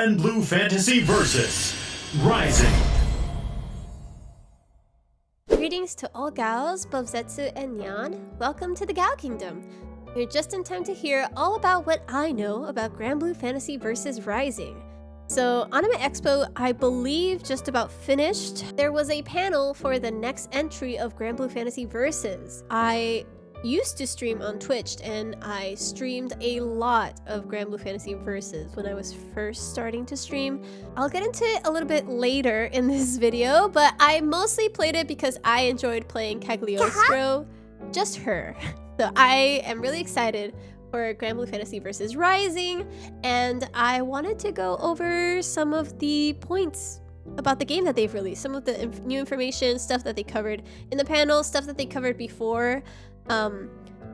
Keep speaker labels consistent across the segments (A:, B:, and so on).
A: Granblue Fantasy Versus Rising.
B: Greetings to all Gaos, both Zetsu and Nyan. Welcome to the Gao Kingdom. You're just in time to hear all about what I know about Granblue Fantasy Versus Rising. So, Anime Expo, I believe, just about finished. There was a panel for the next entry of Granblue Fantasy Versus. I used to stream on Twitch, and I streamed a lot of Granblue Fantasy Versus when I was first starting to stream. I'll get into it a little bit later in this video, but I mostly played it because I enjoyed playing Cagliostro, just her. So I am really excited for Granblue Fantasy Versus Rising, and I wanted to go over some of the points about the game that they've released, some of the new information, stuff that they covered in the panel, stuff that they covered before,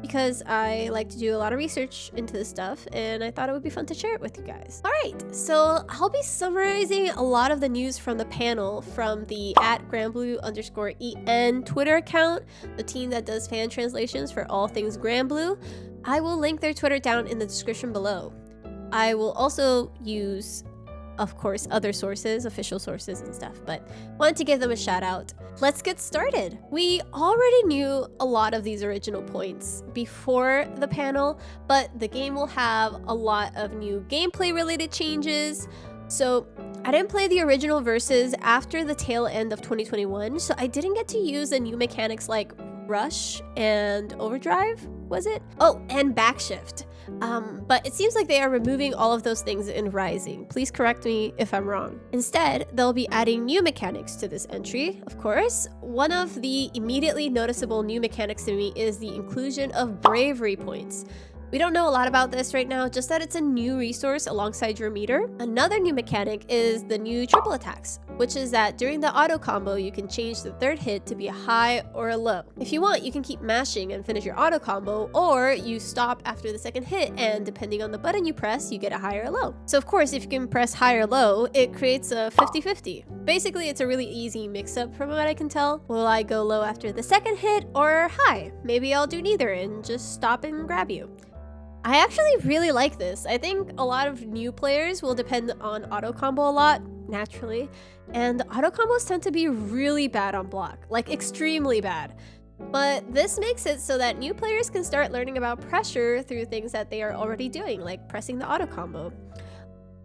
B: because I like to do a lot of research into this stuff, and I thought it would be fun to share it with you guys. Alright, so I'll be summarizing a lot of the news from the panel from the @Granblue_EN Twitter account, the team that does fan translations for all things Granblue. I will link their Twitter down in the description below. I will also use, of course, other sources, official sources and stuff, but wanted to give them a shout out. Let's get started. We already knew a lot of these original points before the panel, but the game will have a lot of new gameplay related changes. So I didn't play the original Versus after the tail end of 2021, so I didn't get to use the new mechanics like Rush and Overdrive, was it? Oh, and Backshift. But it seems like they are removing all of those things in Rising. Please correct me if I'm wrong. Instead, they'll be adding new mechanics to this entry, of course. One of the immediately noticeable new mechanics to me is the inclusion of bravery points. We don't know a lot about this right now, just that it's a new resource alongside your meter. Another new mechanic is the new triple attacks, which is that during the auto combo, you can change the third hit to be a high or a low. If you want, you can keep mashing and finish your auto combo, or you stop after the second hit, and depending on the button you press, you get a high or low. So of course, if you can press high or low, it creates a 50-50. Basically, it's a really easy mix-up from what I can tell. Will I go low after the second hit or high? Maybe I'll do neither and just stop and grab you. I actually really like this. I think a lot of new players will depend on auto combo a lot, naturally, and auto combos tend to be really bad on block, like extremely bad. But this makes it so that new players can start learning about pressure through things that they are already doing, like pressing the auto combo.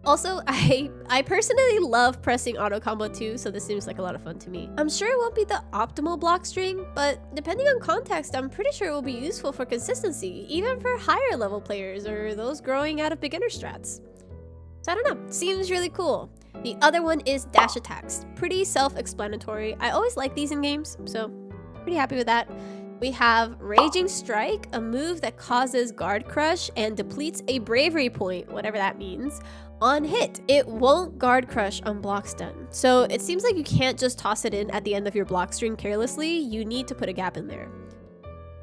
B: Also, I personally love pressing auto combo too, so this seems like a lot of fun to me. I'm sure it won't be the optimal block string, but depending on context, I'm pretty sure it will be useful for consistency, even for higher level players or those growing out of beginner strats. So I don't know, seems really cool. The other one is dash attacks. Pretty self-explanatory. I always like these in games, so pretty happy with that. We have Raging Strike, a move that causes guard crush and depletes a bravery point, whatever that means, on hit. It won't guard crush on block stun. So it seems like you can't just toss it in at the end of your block string carelessly, you need to put a gap in there.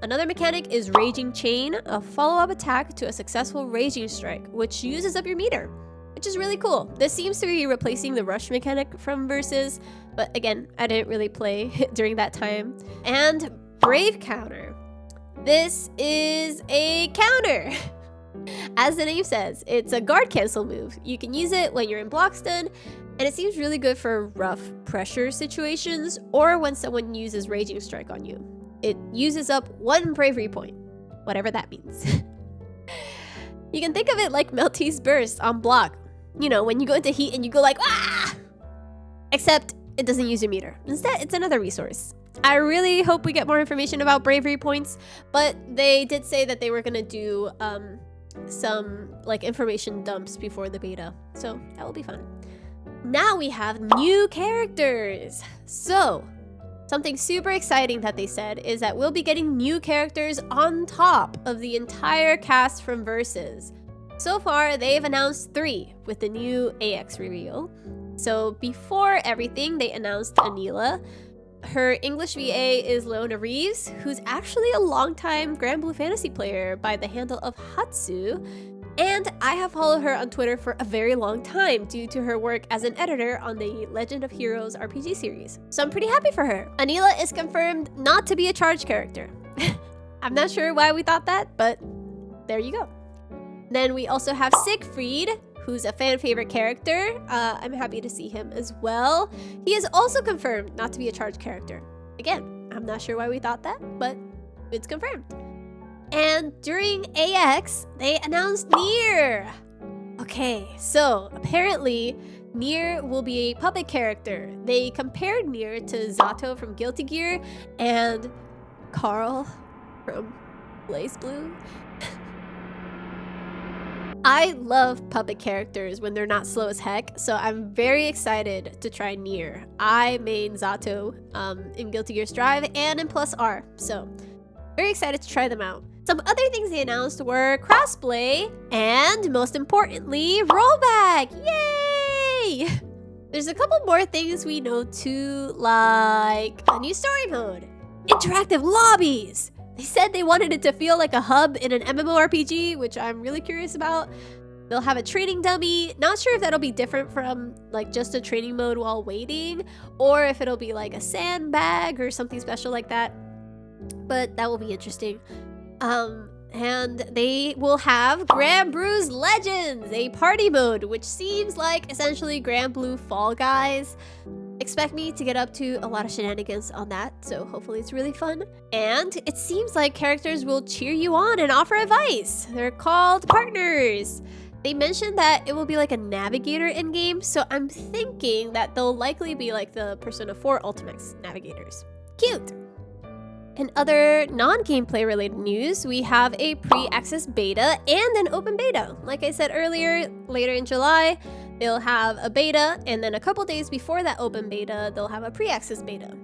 B: Another mechanic is Raging Chain, a follow-up attack to a successful Raging Strike, which uses up your meter, which is really cool. This seems to be replacing the rush mechanic from Versus, but again, I didn't really play during that time. And Brave Counter. This is a counter. As the name says, it's a guard cancel move. You can use it when you're in block stun, and it seems really good for rough pressure situations or when someone uses Raging Strike on you. It uses up 1 bravery point, whatever that means. You can think of it like Melty's burst on block. You know, when you go into heat and you go like, ah! Except it doesn't use your meter. Instead, it's another resource. I really hope we get more information about bravery points, but they did say that they were gonna do some like information dumps before the beta, so that will be fun. Now we have new characters. So something super exciting that they said is that we'll be getting new characters on top of the entire cast from Versus. So far they've announced 3 with the new AX reveal. So before everything, they announced Anila. Her English VA is Leona Renee, who's actually a longtime Granblue Fantasy player by the handle of Hatsu, and I have followed her on Twitter for a very long time due to her work as an editor on the Legend of Heroes RPG series. So I'm pretty happy for her. Anila is confirmed not to be a charge character. I'm not sure why we thought that, but there you go. Then we also have Siegfried, who's a fan favorite character. I'm happy to see him as well. He is also confirmed not to be a charged character. Again, I'm not sure why we thought that, but it's confirmed. And during AX, they announced Nier. Okay, so apparently Nier will be a puppet character. They compared Nier to Zato from Guilty Gear and Carl from BlazBlue. I love puppet characters when they're not slow as heck, so I'm very excited to try Nier. I main Zato in Guilty Gear Strive and in Plus R, so very excited to try them out. Some other things they announced were crossplay and, most importantly, rollback. Yay! There's a couple more things we know too, like a new story mode, interactive lobbies. They said they wanted it to feel like a hub in an MMORPG, which I'm really curious about. They'll have a training dummy. Not sure if that'll be different from like just a training mode while waiting, or if it'll be like a sandbag or something special like that. But that will be interesting. And they will have Granblue's Legends, a party mode, which seems like essentially Granblue Fall Guys. Expect me to get up to a lot of shenanigans on that, so hopefully it's really fun. And it seems like characters will cheer you on and offer advice. They're called partners. They mentioned that it will be like a navigator in-game, so I'm thinking that they'll likely be like the Persona 4 Ultimax navigators. Cute! In other non-gameplay related news, we have a pre-access beta and an open beta. Like I said earlier, later in July, they'll have a beta, and then a couple days before that open beta, they'll have a pre-access beta.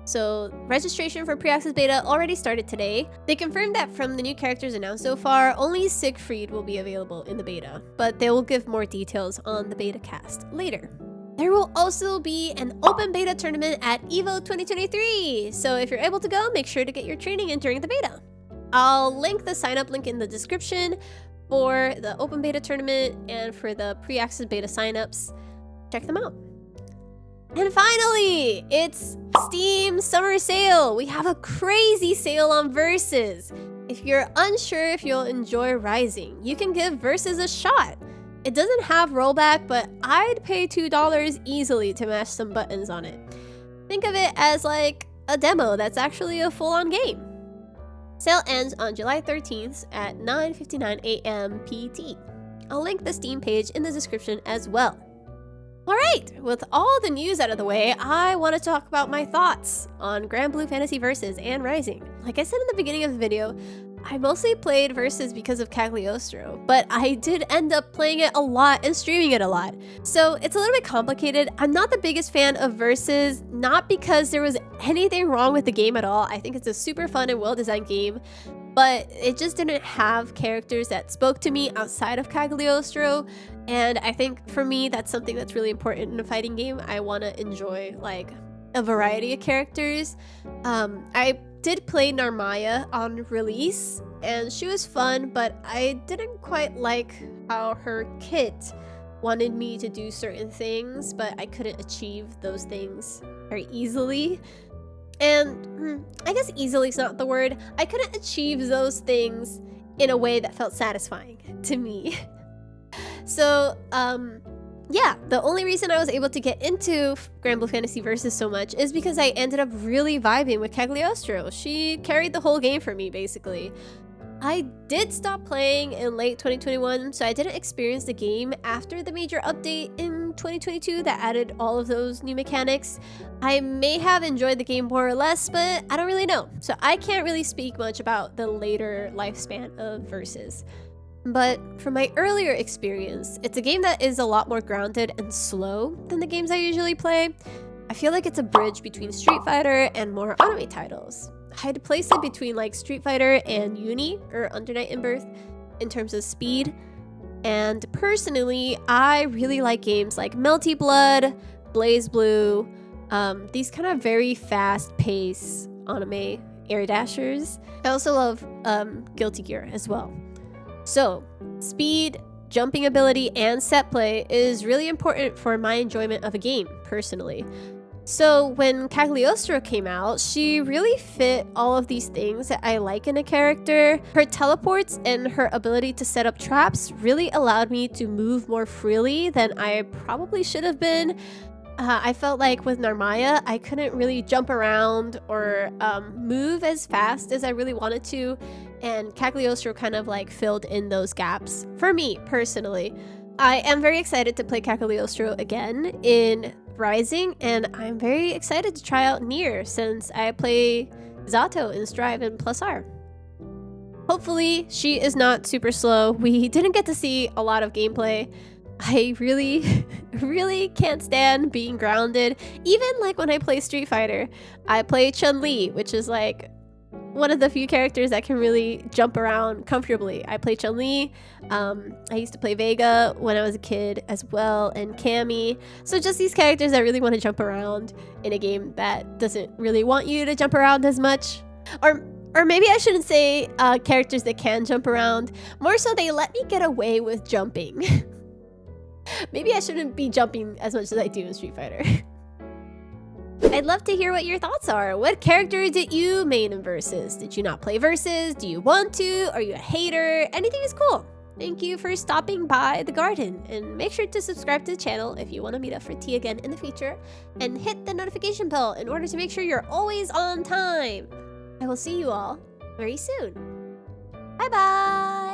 B: So registration for pre-access beta already started today. They confirmed that from the new characters announced so far, only Siegfried will be available in the beta, but they will give more details on the beta cast later. There will also be an open beta tournament at EVO 2023, so if you're able to go, make sure to get your training in during the beta. I'll link the sign up link in the description for the open beta tournament and for the pre-access beta signups. Check them out. And finally, it's Steam Summer Sale. We have a crazy sale on Versus. If you're unsure if you'll enjoy Rising, you can give Versus a shot. It doesn't have rollback, but I'd pay $2 easily to mash some buttons on it. Think of it as like a demo that's actually a full-on game. Sale ends on July 13th at 9:59 a.m. PT. I'll link the Steam page in the description as well. Alright, with all the news out of the way, I want to talk about my thoughts on Granblue Fantasy Versus and Rising. Like I said in the beginning of the video, I mostly played Versus because of Cagliostro, but I did end up playing it a lot and streaming it a lot. So it's a little bit complicated. I'm not the biggest fan of Versus, not because there was anything wrong with the game at all. I think it's a super fun and well-designed game, but it just didn't have characters that spoke to me outside of Cagliostro. And I think for me, that's something that's really important in a fighting game. I want to enjoy like a variety of characters. I did play Narmaya on release, and she was fun, but I didn't quite like how her kit wanted me to do certain things, but I couldn't achieve those things very easily. And I guess easily is not the word. I couldn't achieve those things in a way that felt satisfying to me. So, yeah, the only reason I was able to get into Granblue Fantasy Versus so much is because I ended up really vibing with Cagliostro. She carried the whole game for me, basically. I did stop playing in late 2021, so I didn't experience the game after the major update in 2022 that added all of those new mechanics. I may have enjoyed the game more or less, but I don't really know. So I can't really speak much about the later lifespan of Versus. But from my earlier experience, it's a game that is a lot more grounded and slow than the games I usually play. I feel like it's a bridge between Street Fighter and more anime titles. I'd place it between like Street Fighter and Uni or Under Night in Birth in terms of speed. And personally, I really like games like Melty-Blood, BlazBlue, these kind of very fast-paced anime air dashers. I also love Guilty Gear as well. So, speed, jumping ability, and set play is really important for my enjoyment of a game, personally. So when Cagliostro came out, she really fit all of these things that I like in a character. Her teleports and her ability to set up traps really allowed me to move more freely than I probably should have been. I felt like with Narmaya, I couldn't really jump around or move as fast as I really wanted to, and Cagliostro kind of like filled in those gaps for me personally. I am very excited to play Cagliostro again in Rising, and I'm very excited to try out Nier since I play Zato in Strive and Plus R. Hopefully she is not super slow. We didn't get to see a lot of gameplay. I really can't stand being grounded. Even like when I play Street Fighter, I play Chun-Li, which is like one of the few characters that can really jump around comfortably. I play Chun-Li. I used to play Vega when I was a kid as well, and Cammy. So just these characters that really want to jump around in a game that doesn't really want you to jump around as much. Or maybe I shouldn't say characters that can jump around. More so they let me get away with jumping. Maybe I shouldn't be jumping as much as I do in Street Fighter. I'd love to hear what your thoughts are. What character did you main in Versus? Did you not play Versus? Do you want to? Are you a hater? Anything is cool. Thank you for stopping by the garden, and make sure to subscribe to the channel if you want to meet up for tea again in the future, and hit the notification bell in order to make sure you're always on time. I will see you all very soon. Bye bye!